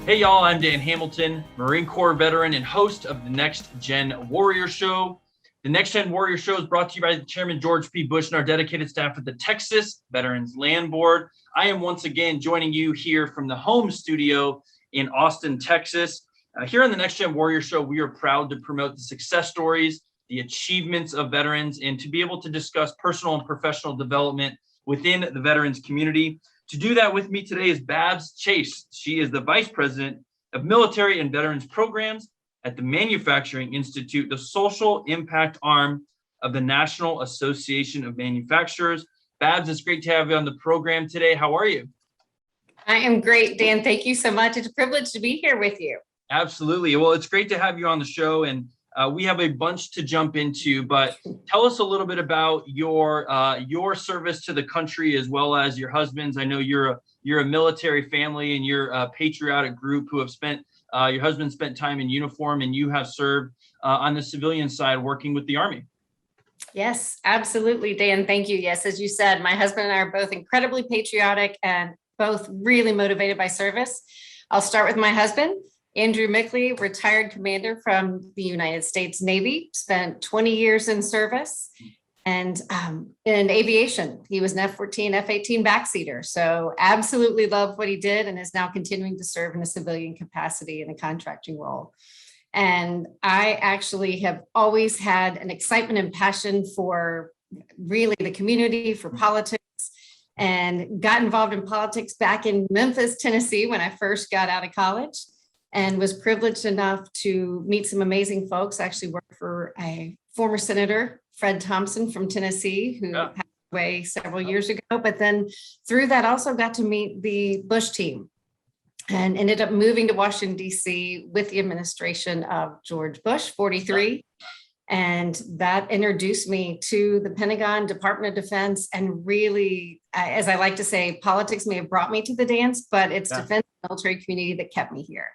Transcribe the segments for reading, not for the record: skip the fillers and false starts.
Hey y'all, I'm Dan Hamilton, Marine Corps veteran and host of the Next Gen Warrior Show. The Next Gen Warrior Show is brought to you by Chairman George P. Bush and our dedicated staff at the Texas Veterans Land Board. I am once again joining you here from the home studio in Austin, Texas. Here on the Next Gen Warrior Show, we are proud to promote the success stories, the achievements of veterans, and to be able to discuss personal and professional development within the veterans community. To do that with me today is Babs Chase. She is the Vice President of Military and Veterans Programs at the Manufacturing Institute, the social impact arm of the National Association of Manufacturers. Babs, it's great to have you on the program today. How are you? I am great, Dan. Thank you so much. It's a privilege to be here with you. Absolutely. Well, it's great to have you on the show, and we have a bunch to jump into, but tell us a little bit about your service to the country as well as your husband's. I know you're a military family and you're a patriotic group who have spent, your husband spent time in uniform and you have served on the civilian side working with the Army. Yes, absolutely, Dan. Thank you. Yes, as you said, my husband and I are both incredibly patriotic and both really motivated by service. I'll start with my husband. Andrew Mickley, retired commander from the United States Navy, spent 20 years in service and in aviation. He was an F-14, F-18 backseater. So absolutely loved what he did and is now continuing to serve in a civilian capacity in a contracting role. And I actually have always had an excitement and passion for really the community, for politics, and got involved in politics back in Memphis, Tennessee, when I first got out of college. And was privileged enough to meet some amazing folks. I actually worked for a former Senator, Fred Thompson from Tennessee, who passed away several years ago. But then through that also got to meet the Bush team and ended up moving to Washington, D.C. with the administration of George Bush, 43. And that introduced me to the Pentagon, Department of Defense, and really, as I like to say, politics may have brought me to the dance, but it's defense and military community that kept me here.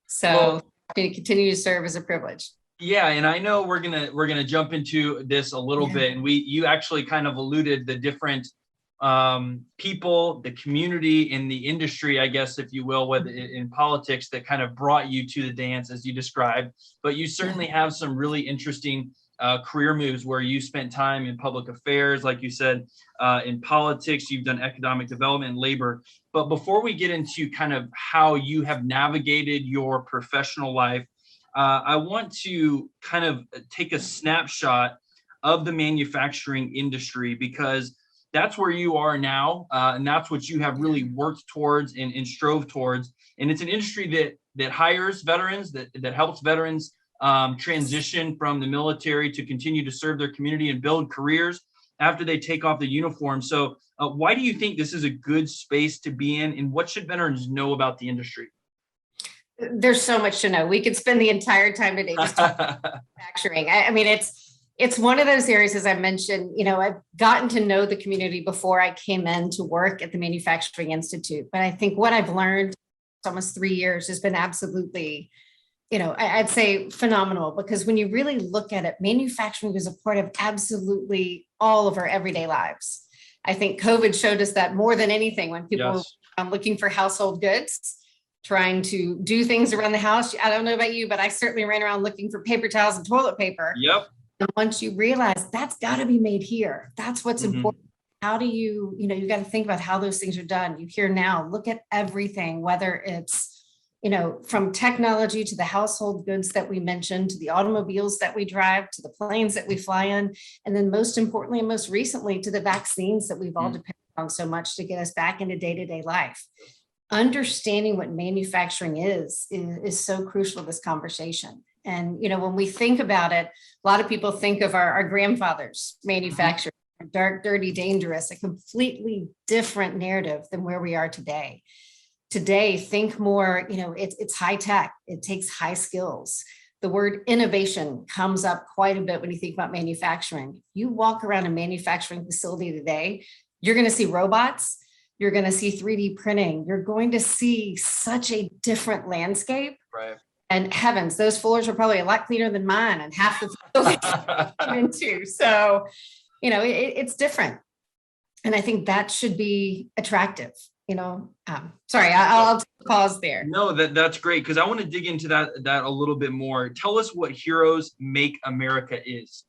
So to continue to serve is a privilege. Yeah, and I know we're gonna jump into this a little bit, and you actually kind of alluded the different people, the community in the industry, I guess, if you will, whether in politics that kind of brought you to the dance as you described. But you certainly have some really interesting career moves where you spent time in public affairs, like you said, in politics. You've done economic development and labor. But before we get into kind of how you have navigated your professional life, I want to kind of take a snapshot of the manufacturing industry, because that's where you are now, and that's what you have really worked towards and strove towards. And it's an industry that hires veterans, that helps veterans transition from the military to continue to serve their community and build careers after they take off the uniform. So why do you think this is a good space to be in, and what should veterans know about the industry? There's so much to know. We could spend the entire time today just talking about manufacturing. I mean, it's one of those areas, as I mentioned, I've gotten to know the community before I came in to work at the Manufacturing Institute. But I think what I've learned almost 3 years has been absolutely, I'd say phenomenal, because when you really look at it, manufacturing is a part of absolutely all of our everyday lives. I think COVID showed us that more than anything, when people were looking for household goods, trying to do things around the house. I don't know about you, but I certainly ran around looking for paper towels and toilet paper. Yep. And once you realize that's got to be made here, that's what's important. How do you got to think about how those things are done. You hear now, look at everything, whether it's, from technology to the household goods that we mentioned, to the automobiles that we drive, to the planes that we fly in, and then most importantly, and most recently, to the vaccines that we've all depended on so much to get us back into day-to-day life. Understanding what manufacturing is so crucial to this conversation. And, when we think about it, a lot of people think of our grandfathers manufacturing, dark, dirty, dangerous, a completely different narrative than where we are today. Today, think more, it's high tech, it takes high skills. The word innovation comes up quite a bit when you think about manufacturing. You walk around a manufacturing facility today, you're going to see robots, you're going to see 3D printing, you're going to see such a different landscape. Right. And heavens, those floors are probably a lot cleaner than mine and half the facilities I'm into. So, it's different. And I think that should be attractive. Sorry, I'll pause there. No, that's great, because I want to dig into that a little bit more. Tell us what Heroes Make America is.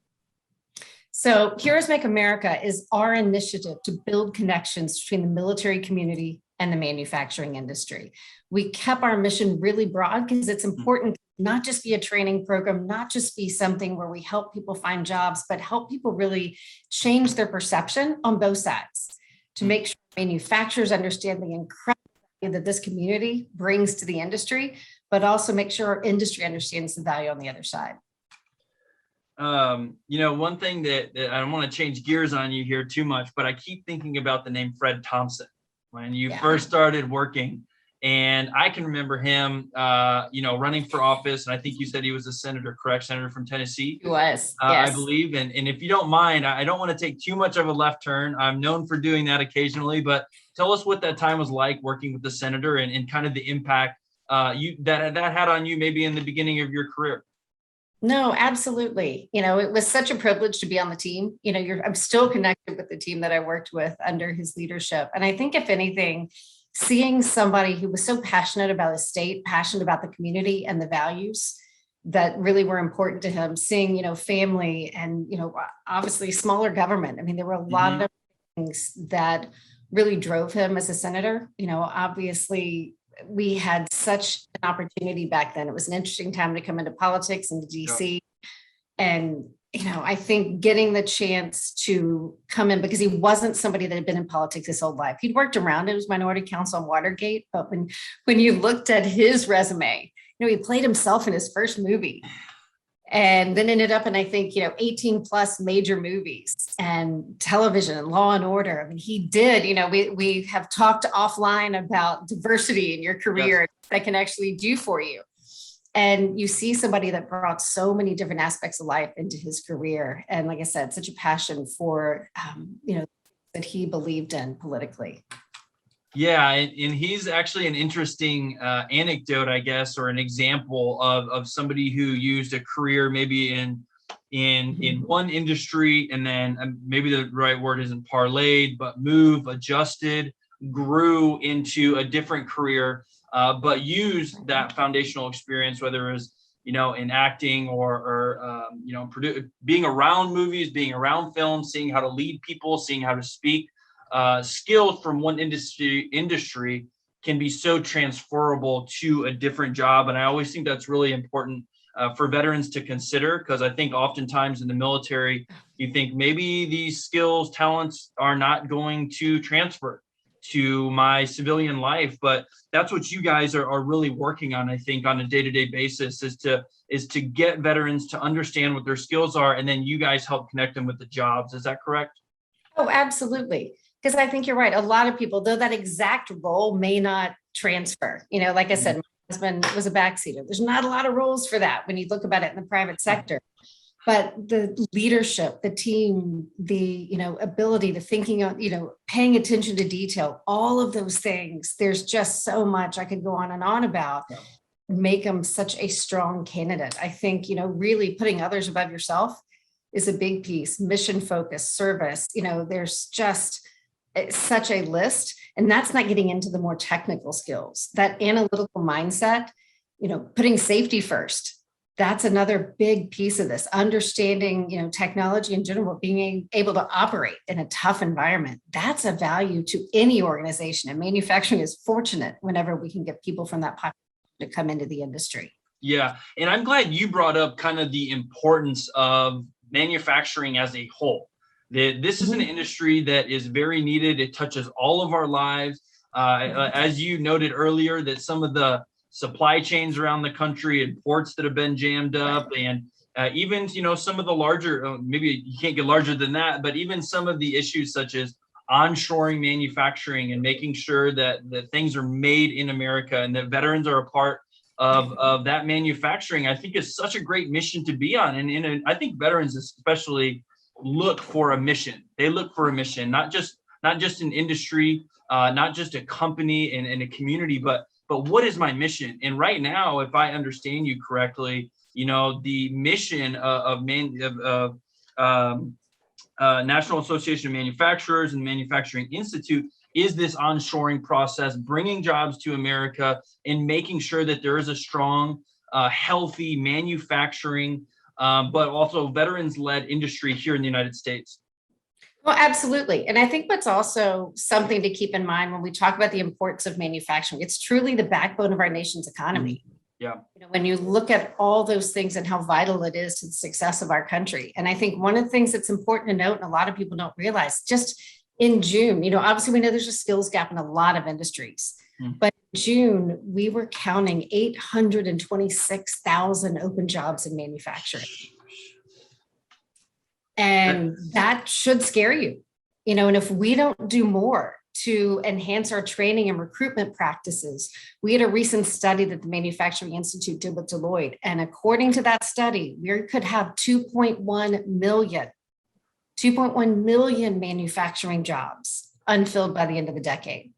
So Heroes Make America is our initiative to build connections between the military community and the manufacturing industry. We kept our mission really broad because it's important to not just be a training program, not just be something where we help people find jobs, but help people really change their perception on both sides to make sure manufacturers understand the incredible value that this community brings to the industry, but also make sure our industry understands the value on the other side. One thing that I don't want to change gears on you here too much, but I keep thinking about the name Fred Thompson when you first started working. And I can remember him, running for office. And I think you said he was a senator, correct? Senator from Tennessee. He was, yes. I believe. And if you don't mind, I don't want to take too much of a left turn. I'm known for doing that occasionally, but tell us what that time was like working with the senator and kind of the impact that had on you maybe in the beginning of your career. No, absolutely. It was such a privilege to be on the team. I'm still connected with the team that I worked with under his leadership. And I think if anything, seeing somebody who was so passionate about his state, passionate about the community and the values that really were important to him, seeing, family and, obviously smaller government. I mean, there were a lot of things that really drove him as a senator. Obviously, we had such an opportunity back then. It was an interesting time to come into politics into DC. And, I think getting the chance to come in, because he wasn't somebody that had been in politics his whole life. He'd worked around it. It was minority counsel on Watergate. But when you looked at his resume, he played himself in his first movie and then ended up in, I think, 18 plus major movies and television and Law and Order. I mean, he did, we have talked offline about diversity in your career that can actually do for you. And you see somebody that brought so many different aspects of life into his career. And like I said, such a passion for, that he believed in politically. Yeah, and he's actually an interesting anecdote, I guess, or an example of somebody who used a career maybe in one industry, and then maybe the right word isn't parlayed, but adjusted, grew into a different career, but used that foundational experience, whether it was in acting or being around movies, being around films, seeing how to lead people, seeing how to speak. Skills from one industry can be so transferable to a different job. And I always think that's really important for veterans to consider, because I think oftentimes in the military, you think maybe these skills, talents are not going to transfer to my civilian life. But that's what you guys are really working on, I think, on a day-to-day basis, is to get veterans to understand what their skills are, and then you guys help connect them with the jobs. Is that correct? Oh, absolutely. Because I think you're right. A lot of people, though that exact role may not transfer, like I said, my husband was a backseater. There's not a lot of roles for that when you look about it in the private sector. But the leadership, the team, the ability to thinking on, paying attention to detail, all of those things, there's just so much I could go on and on about, make them such a strong candidate. I think, really putting others above yourself is a big piece. Mission focus, service, there's just such a list, and that's not getting into the more technical skills, that analytical mindset, putting safety first. That's another big piece of this, understanding, technology in general, being able to operate in a tough environment. That's a value to any organization, and manufacturing is fortunate whenever we can get people from that population to come into the industry. Yeah. And I'm glad you brought up kind of the importance of manufacturing as a whole. This is an industry that is very needed. It touches all of our lives. As you noted earlier, that some of the supply chains around the country and ports that have been jammed up, and even, some of the larger, maybe you can't get larger than that, but even some of the issues such as onshoring manufacturing and making sure that things are made in America and that veterans are a part of that manufacturing, I think is such a great mission to be on. And I think veterans especially look for a mission. They look for a mission, not just an industry, not just a company and a community, but what is my mission? And right now, if I understand you correctly, the mission of National Association of Manufacturers and Manufacturing Institute is this onshoring process, bringing jobs to America and making sure that there is a strong, healthy manufacturing, but also veterans-led industry here in the United States. Well, absolutely. And I think what's also something to keep in mind when we talk about the importance of manufacturing, it's truly the backbone of our nation's economy. Yeah. When you look at all those things and how vital it is to the success of our country. And I think one of the things that's important to note, and a lot of people don't realize, just in June, obviously we know there's a skills gap in a lot of industries, but in June, we were counting 826,000 open jobs in manufacturing. And that should scare you, and if we don't do more to enhance our training and recruitment practices, we had a recent study that the Manufacturing Institute did with Deloitte. And according to that study, we could have 2.1 million manufacturing jobs unfilled by the end of the decade.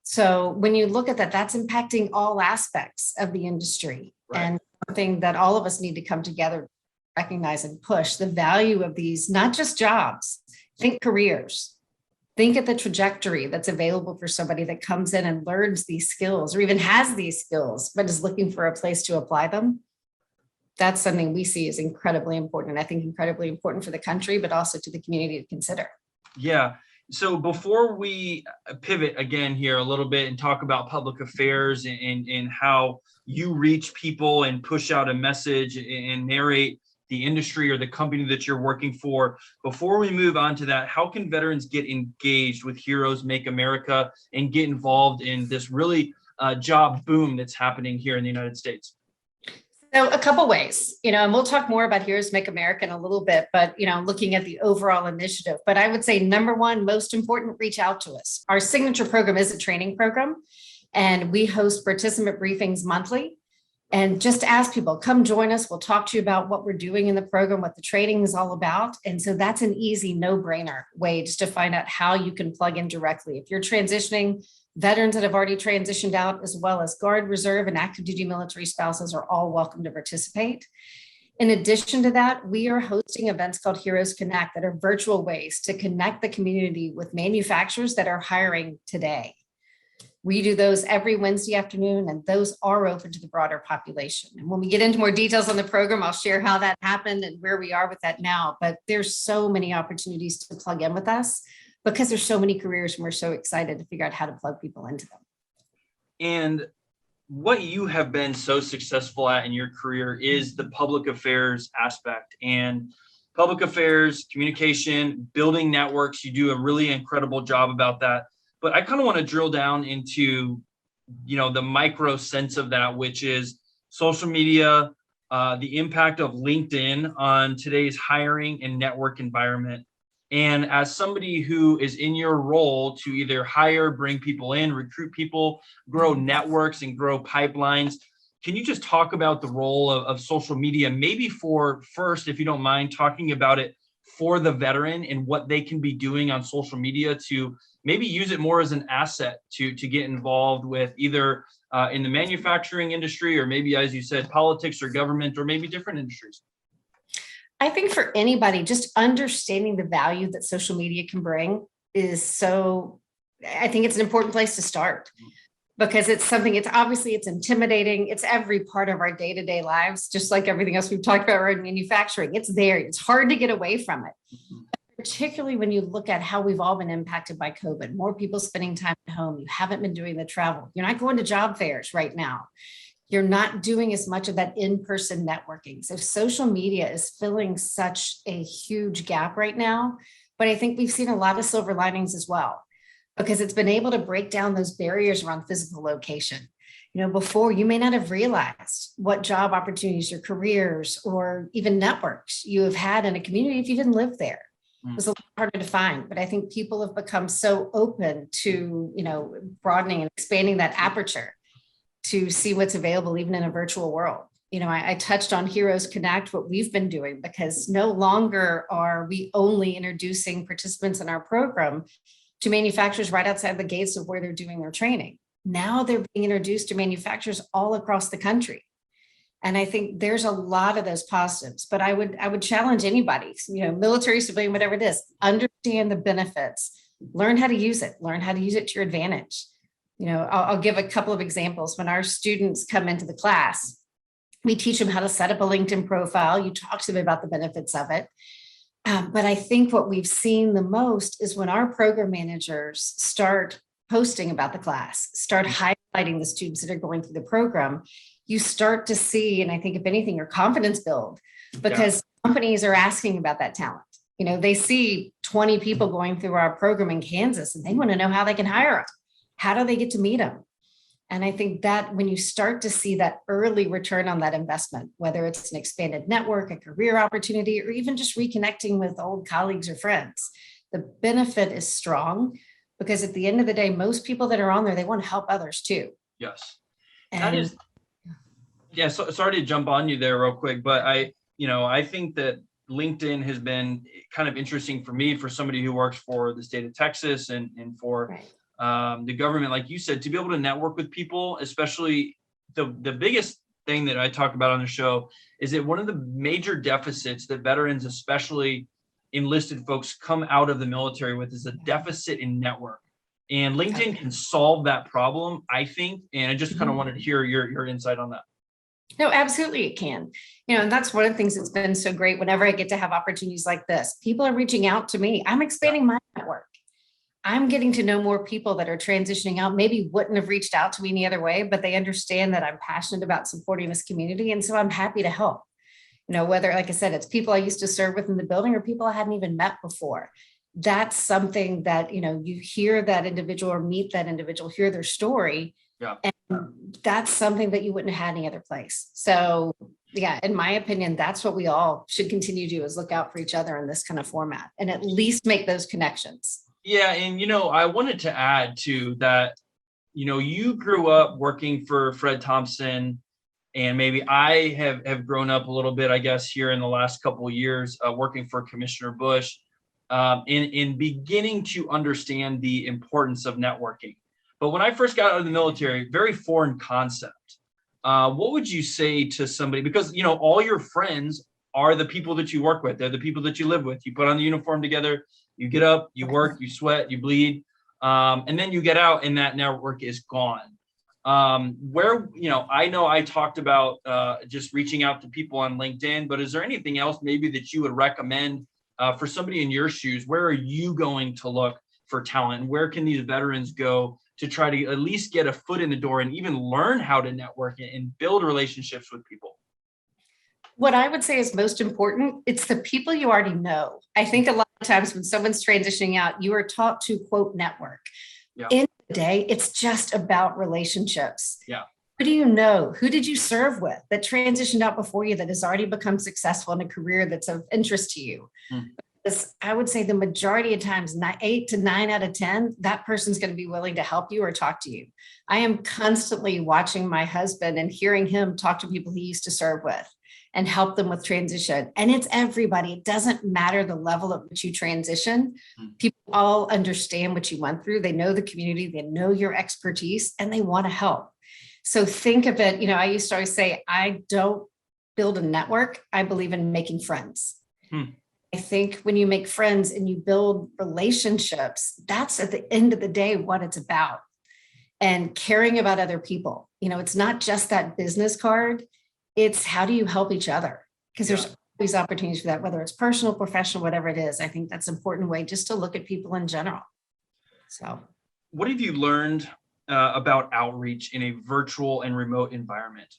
So when you look at that, that's impacting all aspects of the industry, right? And something that all of us need to come together, recognize and push the value of these, not just jobs, think careers, think at the trajectory that's available for somebody that comes in and learns these skills or even has these skills, but is looking for a place to apply them. That's something we see as incredibly important. And I think incredibly important for the country, but also to the community to consider. Yeah. So before we pivot again here a little bit and talk about public affairs and how you reach people and push out a message and narrate the industry or the company that you're working for, before we move on to that, how can veterans get engaged with Heroes Make America and get involved in this really job boom that's happening here in the United States? So a couple ways, and we'll talk more about Heroes Make America in a little bit, but, looking at the overall initiative. But I would say, number one, most important, reach out to us. Our signature program is a training program, and we host participant briefings monthly. And just ask people, come join us. We'll talk to you about what we're doing in the program, what the training is all about. And so that's an easy no-brainer way just to find out how you can plug in directly. If you're transitioning, veterans that have already transitioned out, as well as Guard, Reserve, and active duty military spouses are all welcome to participate. In addition to that, we are hosting events called Heroes Connect that are virtual ways to connect the community with manufacturers that are hiring today. We do those every Wednesday afternoon, and those are open to the broader population. And when we get into more details on the program, I'll share how that happened and where we are with that now. But there's so many opportunities to plug in with us because there's so many careers, and we're so excited to figure out how to plug people into them. And what you have been so successful at in your career is the public affairs aspect, and public affairs, communication, building networks. You do a really incredible job about that. But I kind of want to drill down into, the micro sense of that, which is social media, the impact of LinkedIn on today's hiring and network environment. And as somebody who is in your role to either hire, bring people in, recruit people, grow networks and grow pipelines, can you just talk about the role of social media, maybe for first, if you don't mind, talking about it for the veteran and what they can be doing on social media to maybe use it more as an asset to get involved with either in the manufacturing industry or maybe, as you said, politics or government or maybe different industries? I think for anybody, just understanding the value that social media can bring I think it's an important place to start. Because it's intimidating. It's every part of our day-to-day lives, just like everything else we've talked about around manufacturing. It's there. It's hard to get away from it, particularly when you look at how we've all been impacted by COVID. More people spending time at home. You haven't been doing the travel. You're not going to job fairs right now. You're not doing as much of that in-person networking. So social media is filling such a huge gap right now. But I think we've seen a lot of silver linings as well, because it's been able to break down those barriers around physical location. Before you may not have realized what job opportunities or careers or even networks you have had in a community if you didn't live there. It was a lot harder to find, but I think people have become so open to, broadening and expanding that aperture to see what's available even in a virtual world. I touched on Heroes Connect, what we've been doing, because no longer are we only introducing participants in our program to manufacturers right outside the gates of where they're doing their training. Now they're being introduced to manufacturers all across the country. And I think there's a lot of those positives, but I would challenge anybody, military, civilian, whatever it is, understand the benefits learn how to use it, learn how to use it to your advantage. I'll give a couple of examples. When our students come into the class, we teach them how to set up a LinkedIn profile. You talk to them about the benefits of it. But I think what we've seen the most is when our program managers start posting about the class, start highlighting the students that are going through the program, you start to see, and I think if anything, your confidence build, because companies are asking about that talent. They see 20 people going through our program in Kansas and they want to know how they can hire them. How do they get to meet them? And I think that when you start to see that early return on that investment, whether it's an expanded network, a career opportunity, or even just reconnecting with old colleagues or friends, the benefit is strong, because at the end of the day, most people that are on there, they want to help others too. Yes. And So sorry to jump on you there real quick, but I think that LinkedIn has been kind of interesting for me, for somebody who works for the state of Texas and for the government, like you said, to be able to network with people. Especially the biggest thing that I talk about on the show is that one of the major deficits that veterans, especially enlisted folks, come out of the military with is a deficit in network. And LinkedIn can solve that problem, I think. And I just kind of wanted to hear your insight on that. No, absolutely it can. And that's one of the things that's been so great. Whenever I get to have opportunities like this, people are reaching out to me. I'm expanding my network. I'm getting to know more people that are transitioning out, maybe wouldn't have reached out to me any other way, but they understand that I'm passionate about supporting this community. And so I'm happy to help. Whether, like I said, it's people I used to serve with in the building or people I hadn't even met before. That's something that, you hear that individual or meet that individual, hear their story. Yeah. And that's something that you wouldn't have had any other place. So yeah, in my opinion, that's what we all should continue to do, is look out for each other in this kind of format and at least make those connections. Yeah. And, I wanted to add to that, you grew up working for Fred Thompson, and maybe I have grown up a little bit, I guess, here in the last couple of years, working for Commissioner Bush, in beginning to understand the importance of networking. But when I first got out of the military, very foreign concept. What would you say to somebody? Because, all your friends are the people that you work with. They're the people that you live with. You put on the uniform together, you get up, you work, you sweat, you bleed, and then you get out and that network is gone. I know I talked about just reaching out to people on LinkedIn, but is there anything else maybe that you would recommend for somebody in your shoes? Where are you going to look for talent? Where can these veterans go to try to at least get a foot in the door and even learn how to network and build relationships with people? What I would say is most important, it's the people you already know. I think a lot of times when someone's transitioning out, you are taught to, quote, network. Yeah. In the day, it's just about relationships. Yeah. Who do you know? Who did you serve with that transitioned out before you that has already become successful in a career that's of interest to you? Because I would say the majority of times, 8 to 9 out of 10, that person's going to be willing to help you or talk to you. I am constantly watching my husband and hearing him talk to people he used to serve with and help them with transition. And it's everybody. It doesn't matter the level at which you transition. People all understand what you went through. They know the community, they know your expertise, and they want to help. So think of it, I used to always say, I don't build a network. I believe in making friends. I think when you make friends and you build relationships, that's at the end of the day what it's about. And caring about other people. It's not just that business card. It's how do you help each other? Because there's always opportunities for that, whether it's personal, professional, whatever it is. I think that's an important way just to look at people in general. So what have you learned about outreach in a virtual and remote environment?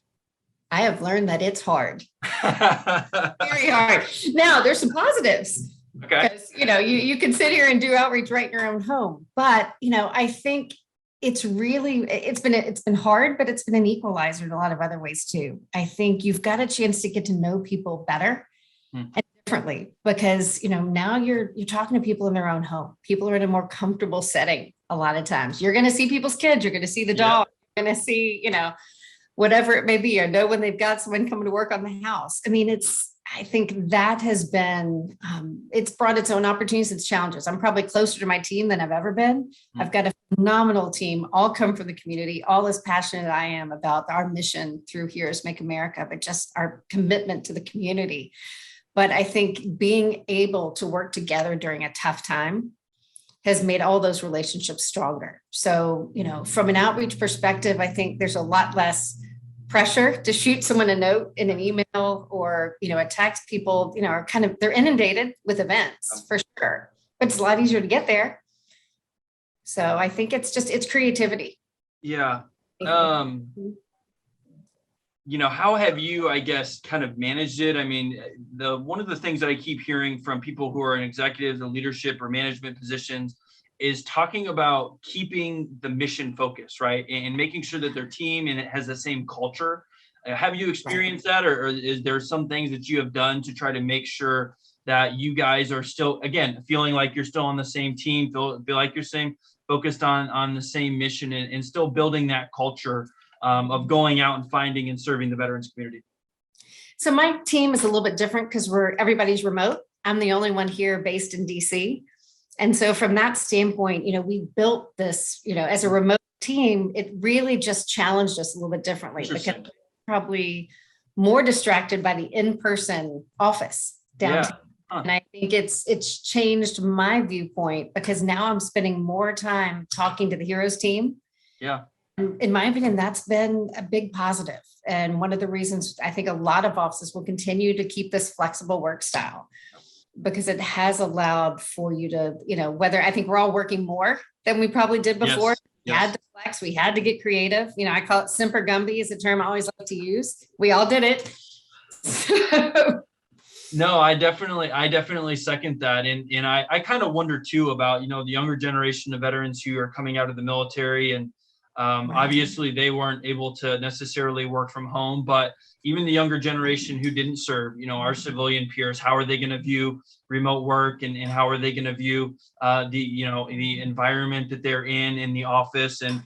I have learned that it's hard. Very hard. Now there's some positives. Okay. Because, you can sit here and do outreach right in your own home. But, I think it's been hard, but it's been an equalizer in a lot of other ways too. I think you've got a chance to get to know people better and differently because, now you're talking to people in their own home. People are in a more comfortable setting. A lot of times you're going to see people's kids, you're going to see the dog, you're going to see, whatever it may be, or know when they've got someone coming to work on the house. I think that has been, it's brought its own opportunities and challenges. I'm probably closer to my team than I've ever been. I've got a phenomenal team, all come from the community, all as passionate as I am about our mission through here is Make America, but just our commitment to the community. But I think being able to work together during a tough time has made all those relationships stronger. So, from an outreach perspective, I think there's a lot less pressure to shoot someone a note in an email or, a text. People, are they're inundated with events for sure, but it's a lot easier to get there. So I think it's creativity. Yeah. How have you, I guess, kind of managed it? I mean, one of the things that I keep hearing from people who are in executives or leadership or management positions is talking about keeping the mission focus, right? And making sure that their team and it has the same culture. Have you experienced that, or is there some things that you have done to try to make sure that you guys are still, again, feeling like you're still on the same team, feel like you're focused on the same mission and still building that culture of going out and finding and serving the veterans community? So my team is a little bit different because everybody's remote. I'm the only one here based in DC. And so from that standpoint, we built this, as a remote team, it really just challenged us a little bit differently because we're probably more distracted by the in-person office downtown. Yeah. Huh. And I think it's changed my viewpoint because now I'm spending more time talking to the Heroes team. Yeah. In my opinion, that's been a big positive. And one of the reasons I think a lot of offices will continue to keep this flexible work style, because it has allowed for you to, whether I think we're all working more than we probably did before. Yes. We had to flex, we had to get creative. I call it Semper Gumby is a term I always like to use. We all did it. No, I definitely second that. And I kind of wonder too about, the younger generation of veterans who are coming out of the military, and obviously they weren't able to necessarily work from home, but even the younger generation who didn't serve, our civilian peers, how are they going to view remote work, and how are they going to view the environment that they're in the office? And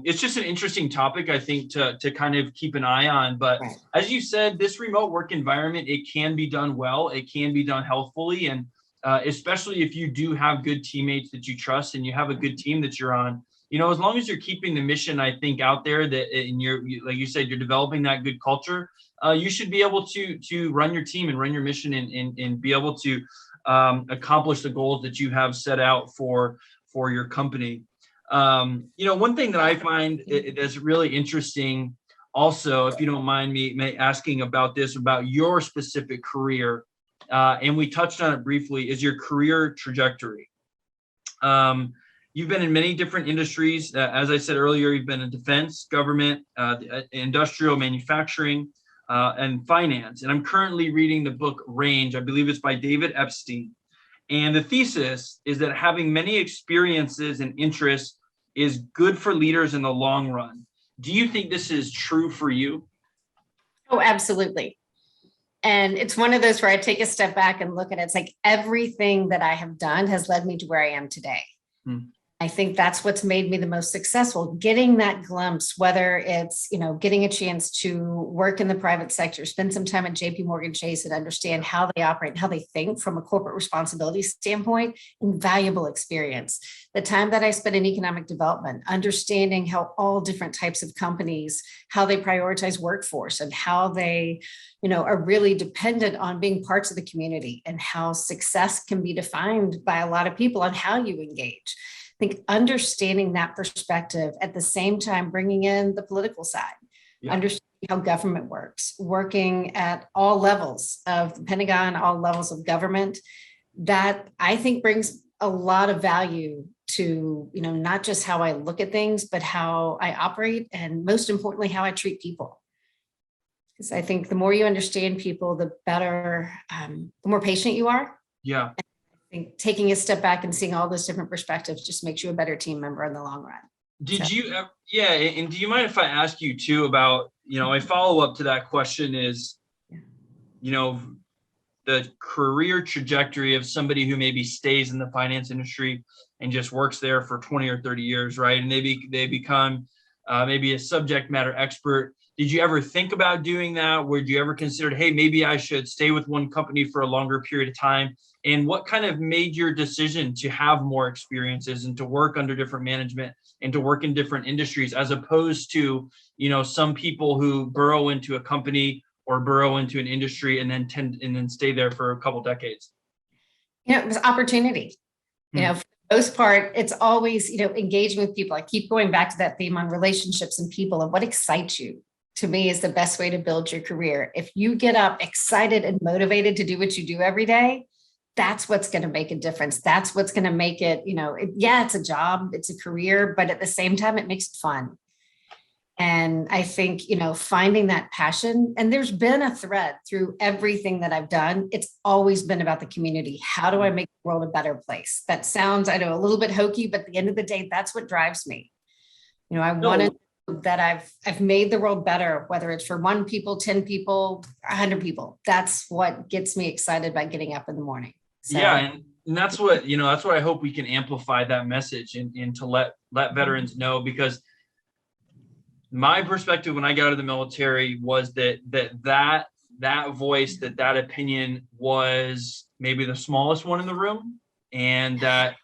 it's just an interesting topic, I think, to kind of keep an eye on. But as you said, this remote work environment, it can be done well, it can be done healthfully. And especially if you do have good teammates that you trust and you have a good team that you're on, as long as you're keeping the mission, I think, out there, and like you said, you're developing that good culture, you should be able to run your team and run your mission and be able to accomplish the goals that you have set out for your company. One thing that I find is really interesting also, if you don't mind me asking about this, about your specific career, and we touched on it briefly, is your career trajectory. You've been in many different industries. As I said earlier, you've been in defense, government, industrial manufacturing, and finance. And I'm currently reading the book Range. I believe it's by David Epstein. And the thesis is that having many experiences and interests is good for leaders in the long run. Do you think this is true for you? Oh, absolutely. And it's one of those where I take a step back and look at it. It's like everything that I have done has led me to where I am today. I think that's what's made me the most successful, getting that glimpse, whether it's, getting a chance to work in the private sector, spend some time at JP Morgan Chase and understand how they operate and how they think from a corporate responsibility standpoint, invaluable experience. The time that I spent in economic development, understanding how all different types of companies, how they prioritize workforce and how they, are really dependent on being parts of the community, and how success can be defined by a lot of people on how you engage. I think understanding that perspective, at the same time bringing in the political side, understanding how government works, working at all levels of the Pentagon, all levels of government, that I think brings a lot of value to, not just how I look at things, but how I operate, and most importantly, how I treat people. Because I think the more you understand people, the better, the more patient you are. Yeah. I think taking a step back and seeing all those different perspectives just makes you a better team member in the long run. And do you mind if I ask you too about, a follow-up to that question is, the career trajectory of somebody who maybe stays in the finance industry and just works there for 20 or 30 years, right? And they become maybe a subject matter expert. Did you ever think about doing that? Would you ever consider, hey, maybe I should stay with one company for a longer period of time? And what kind of made your decision to have more experiences and to work under different management and to work in different industries, as opposed to, some people who burrow into a company or burrow into an industry and then stay there for a couple decades? It was opportunity. For most part, it's always, engaging with people. I keep going back to that theme on relationships and people and what excites you. To me is the best way to build your career. If you get up excited and motivated to do what you do every day, that's what's going to make a difference. That's what's going to make it, it's a job, it's a career, but at the same time, it makes it fun. And I think, finding that passion, and there's been a thread through everything that I've done. It's always been about the community. How do I make the world a better place? That sounds, I know, a little bit hokey, but at the end of the day, that's what drives me. I want to know that I've made the world better, whether it's for 1 people, 10 people, 100 people. That's what gets me excited by getting up in the morning. So, yeah. And that's what, that's what I hope we can amplify that message and to let veterans know, because my perspective when I got out of the military was that voice, that opinion was maybe the smallest one in the room, and that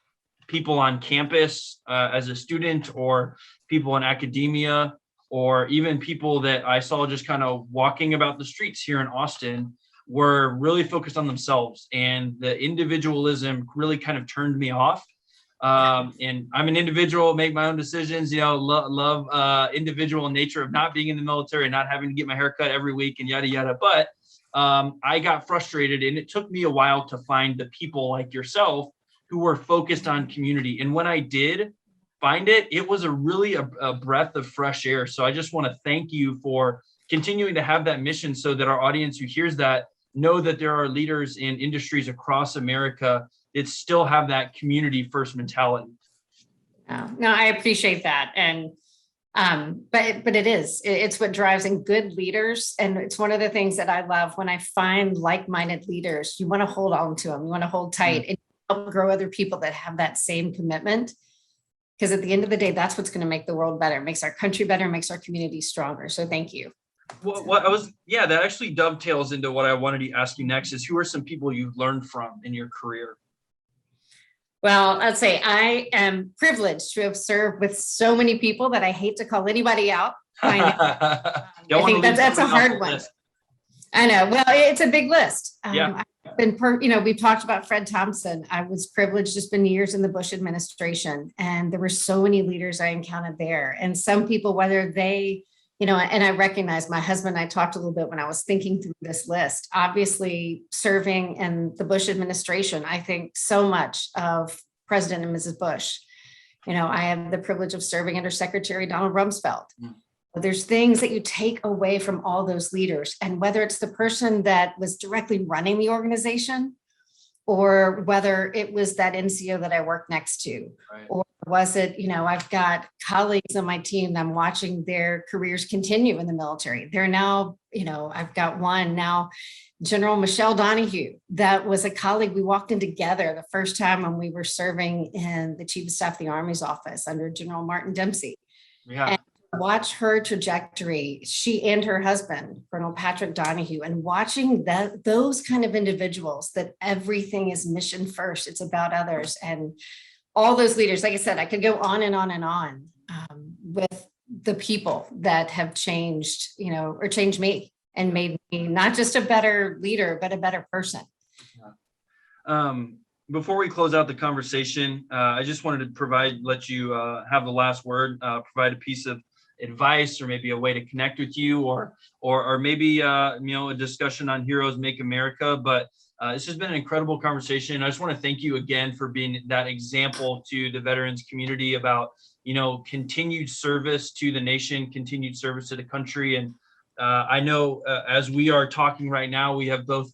people on campus as a student, or people in academia, or even people that I saw just kind of walking about the streets here in Austin, were really focused on themselves, and the individualism really kind of turned me off. And I'm an individual, make my own decisions, love individual nature of not being in the military and not having to get my hair cut every week and yada, yada. But I got frustrated, and it took me a while to find the people like yourself who were focused on community. And when I did find it, it was a breath of fresh air. So I just want to thank you for continuing to have that mission, so that our audience who hears that know that there are leaders in industries across America that still have that community first mentality. No, I appreciate that. And, but it's what drives in good leaders. And it's one of the things that I love when I find like-minded leaders. You want to hold on to them. You want to hold tight and help grow other people that have that same commitment. Because at the end of the day, that's what's going to make the world better, makes our country better, makes our community stronger. So thank you. That actually dovetails into what I wanted to ask you next, is who are some people you've learned from in your career? Well, I'd say I am privileged to have served with so many people that I hate to call anybody out. I think that's a hard one. I know. Well, it's a big list. I've been, we've talked about Fred Thompson. I was privileged to spend years in the Bush administration, and there were so many leaders I encountered there. And some people, whether they, and I recognize my husband and I talked a little bit when I was thinking through this list, obviously serving in the Bush administration. I think so much of President and Mrs. Bush. I have the privilege of serving under Secretary Donald Rumsfeld. There's things that you take away from all those leaders, and whether it's the person that was directly running the organization, or whether it was that NCO that I worked next to, right. Or was it, I've got colleagues on my team that I'm watching their careers continue in the military. They're now, I've got one now, General Michelle Donahue, that was a colleague. We walked in together the first time when we were serving in the Chief of Staff of the Army's office under General Martin Dempsey. Yeah. And watch her trajectory, she and her husband, Colonel Patrick Donahue, and watching those kind of individuals, that everything is mission first. It's about others. And all those leaders, like I said, I could go on and on and on with the people that have changed, or changed me and made me not just a better leader, but a better person. Before we close out the conversation, I just wanted to let you have the last word, provide a piece of advice, or maybe a way to connect with you, or maybe a discussion on Heroes Make America. But this has been an incredible conversation. I just want to thank you again for being that example to the veterans community about continued service to the nation, continued service to the country. And I know as we are talking right now, we have both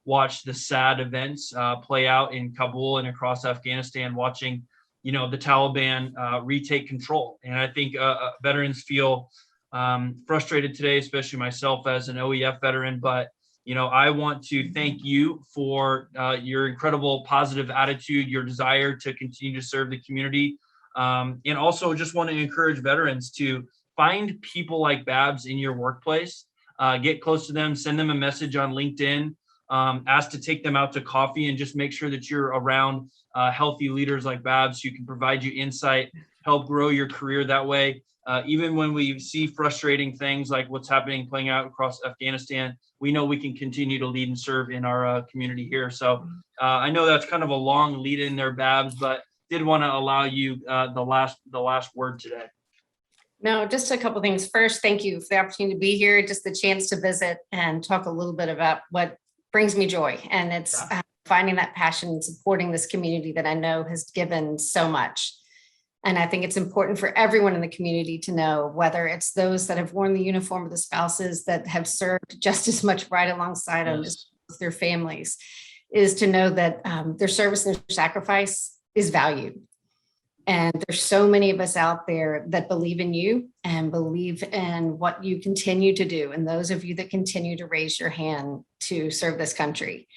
watched the sad events play out in Kabul and across Afghanistan, watching the Taliban retake control. And I think veterans feel frustrated today, especially myself as an OEF veteran. But, I want to thank you for your incredible positive attitude, your desire to continue to serve the community. And also just want to encourage veterans to find people like Babs in your workplace, get close to them, send them a message on LinkedIn, ask to take them out to coffee, and just make sure that you're around healthy leaders like Babs who can provide you insight, help grow your career that way. Even when we see frustrating things like what's playing out across Afghanistan, we know we can continue to lead and serve in our community here. So I know that's kind of a long lead in there, Babs, but did want to allow you the last word today. No, just a couple things. First, thank you for the opportunity to be here, just the chance to visit and talk a little bit about what brings me joy. And it's finding that passion and supporting this community that I know has given so much. And I think it's important for everyone in the community to know, whether it's those that have worn the uniform of the spouses that have served just as much right alongside them as their families, is to know that their service and their sacrifice is valued. And there's so many of us out there that believe in you and believe in what you continue to do. And those of you that continue to raise your hand to serve this country.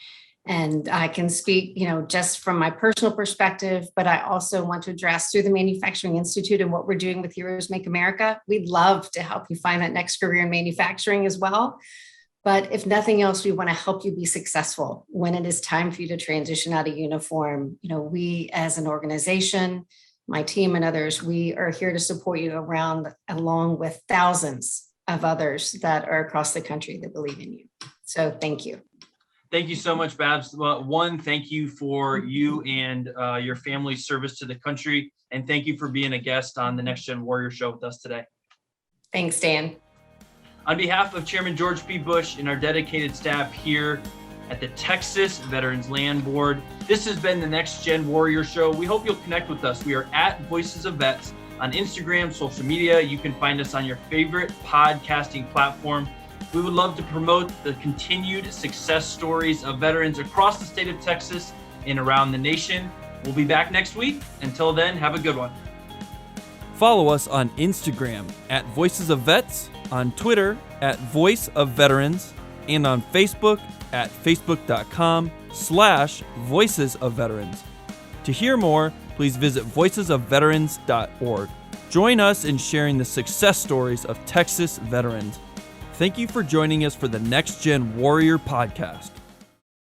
And I can speak, just from my personal perspective, but I also want to address through the Manufacturing Institute and what we're doing with Heroes Make America. We'd love to help you find that next career in manufacturing as well. But if nothing else, we want to help you be successful when it is time for you to transition out of uniform. We as an organization, my team and others, we are here to support you along with thousands of others that are across the country that believe in you. So thank you. Thank you so much, Babs. One, thank you for you and your family's service to the country. And thank you for being a guest on the Next Gen Warrior Show with us today. Thanks, Dan. On behalf of Chairman George P. Bush and our dedicated staff here at the Texas Veterans Land Board, this has been the Next Gen Warrior Show. We hope you'll connect with us. We are at Voices of Vets on Instagram, social media. You can find us on your favorite podcasting platform. We would love to promote the continued success stories of veterans across the state of Texas and around the nation. We'll be back next week. Until then, have a good one. Follow us on Instagram at Voices of Vets, on Twitter at Voice of Veterans, and on Facebook at facebook.com/Voices of Veterans. To hear more, please visit voicesofveterans.org. Join us in sharing the success stories of Texas veterans. Thank you for joining us for the Next Gen Warrior Podcast.